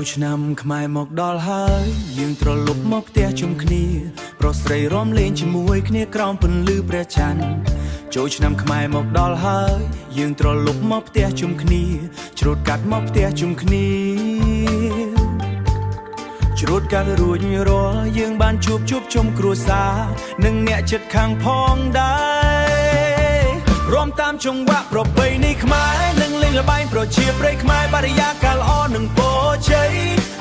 ចូលឆ្នាំខ្មែរមកដល់ហើយយើងត្រឡប់មកផ្ទះជុំគ្នាប្រុសស្រីរំលេងជាមួយគ្នាក្រោមពន្លឺព្រះច័ន្ទចូលឆ្នាំខ្មែរមកដល់ហើយយើងត្រឡប់មកផ្ទះជុំគ្នាច្រូតកាត់មកផ្ទះជុំគ្នាច្រូតកាត់រួចរាល់យើងបានជួបជុំគ្រួសារនិងអ្នកជិតខាងផងដែររួមតាមចង្វាក់ប្រពៃណីខ្មែរនិងលេងល្បែងប្រជាប្រិយខ្មែរបរិយាកាសល្អនិងពរជ័យ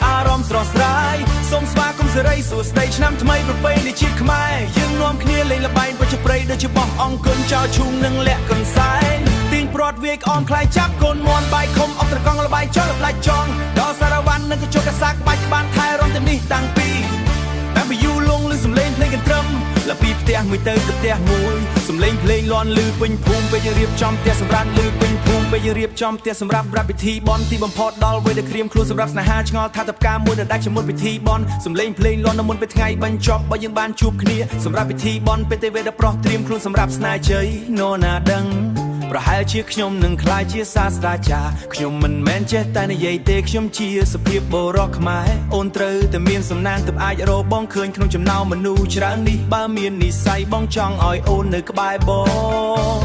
អារម្មណ៍ស្រស់ស្រាយសូមស្វាគមន៍សិរីសួស្តីឆ្នាំថ្មីប្រពៃណីជាតិខ្មែរយើងនាំគ្នាលេងល្បែងប្រជាប្រិយដូចជាបោះអង្គគុណចោលឈូងនិងលាក់កន្សែងទាញព្រាត់វាយក្អមខ្លាយចាប់កូនមន់បាយខំអុកត្រកង់ល្បែងចោលផ្លាច់ចង់ដល់សារវ៉ាន់និងកញ្ចក់កសាក់បាច់បានថែរំទាំងនេះតាំងពីយូរលងលឺសំឡេងភ្លេងកន្ទ្រឹមលពីផ្ទះមួយទៅផ្ទះមួយសំឡេងភ្លេងលាន់លឺពេញភូមិពេលយើងរៀបចំផ្ទះសម្រាប់លឺពេញភូមិពេលយើងរៀបចំផ្ទះសម្រាប់ពិធីបន់ទីបំផុតដល់វេលាក្រៀមខ្លួនសម្រាប់ស្នេហាឆ្ងល់ថាតបការមួយនៅដាច់ជាមុនពិធីបន់សំឡេងភ្លេងលាន់នៅមុនពេលថ្ងៃបញ្ចប់បើយើងបានជួបគ្នាសម្រាប់ពិធីបន់ពេលទេវេដ៏ប្រុសត្រៀមខ្លួនសម្រាប់ស្នេហ៍ជ័យនរណាដឹងប្រហែលជាខ្ញុំនឹងក្លាយជាសាស្ត្រាចារ្យខ្ញុំមិនមែនចេះតែនិយាយទេខ្ញុំជាសភាពបុរសខ្មែរអូនត្រូវតែមានសំណាងទើបអាចរកបងឃើញក្នុងចំណោមមនុស្សច្រើននេះបើមាននិស្ស័យបងចង់ឲ្យអូននៅក្បែរបង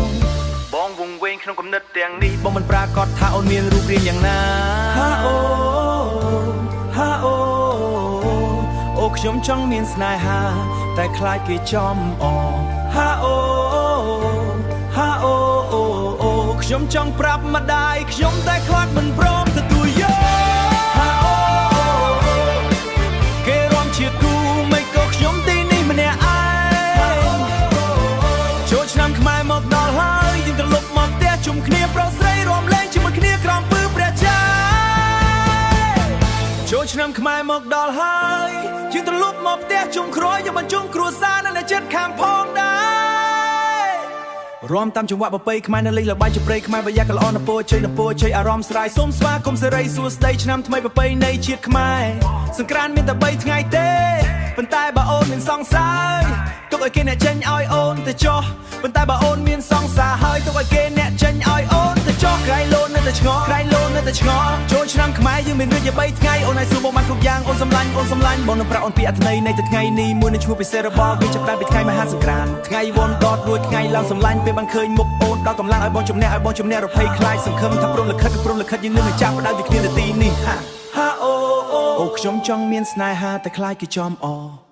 វង្វេងក្នុងគំនិតទាំងនេះបងមិនប្រាកដថាអូនមានរូបរាងយ៉ាងណាហាអូខ្ញុំចង់មានស្នេហាតែខ្លាចគេចំអហាអូខ្ញុំចង់ប្រាប់ម្ដាយខ្ញុំតែខ្លាចមិនព្រមទទួលយកគេរំជាគូមិនក៏ខ្ញុំទីនេះម្នាក់ឯងចូលឆ្នាំខ្មែរមកដល់ហើយយើងត្រឡប់មកផ្ទះជុំគ្នាប្រុសស្រីរំលែងជាមួយគ្នាក្រោមពឺព្រះច័ន្ទចូលឆ្នាំខ្មែរមកដល់ហើយយើងត្រឡប់មកផ្ទះជុំគ្រួយើងបញ្ជុំគ្រួសារនៅជិតខាងផងដែររួមតាមចង្វាក់ប្រពៃខ្មែរនៅលេងល្បែងជាព្រៃខ្មែរបរិយាកាសល្អនៅពោជ័យអារម្មណ៍ស្រាយសូមស្វាគមន៍សិរីសួស្តីឆ្នាំថ្មីប្រពៃណីជាតិខ្មែរសង្ក្រាន្តមានតែ3ថ្ងៃទេប៉ុន្តែបើអូនមានសង្សារទុកឲ្យគេអ្នកចេញឲ្យអូនទៅចោះប៉ុន្តែបើអូនមានសង្សារហើយទុកឲ្យគេអ្នកចេញឲ្យអូនទៅចោះក្រៃលោននៅតែឆ្ងល់ចូលឆ្នាំខ្មែរយើងមានរឿងជា3ថ្ងៃអូនឲ្យសួរបងបានគ្រប់យ៉ាងអូនសម្លាញ់បងនឹងប្រាក់អូនពីអត្ថន័យនៃថ្ងៃនេះមួយនឹងឈ្មោះពិសេសរបស់វាចាប់តាំងពីថ្ងៃមហាសង្ក្រាន្តថ្ងៃវ៉ាន់ដតរួចថ្ងៃឡើងសម្លាញ់ពេលបានឃើញមុខអូនដល់កម្លាំងឲ្យបងជំនះរភ័យខ្លាចសង្ឃឹមថាព្រមលិខិតយើងនឹងចាប់ផ្ដើមពីគ្នានាទីនេះហាអូខ្ញុំចង់មានស្នេហាតែខ្លាចគេចំអ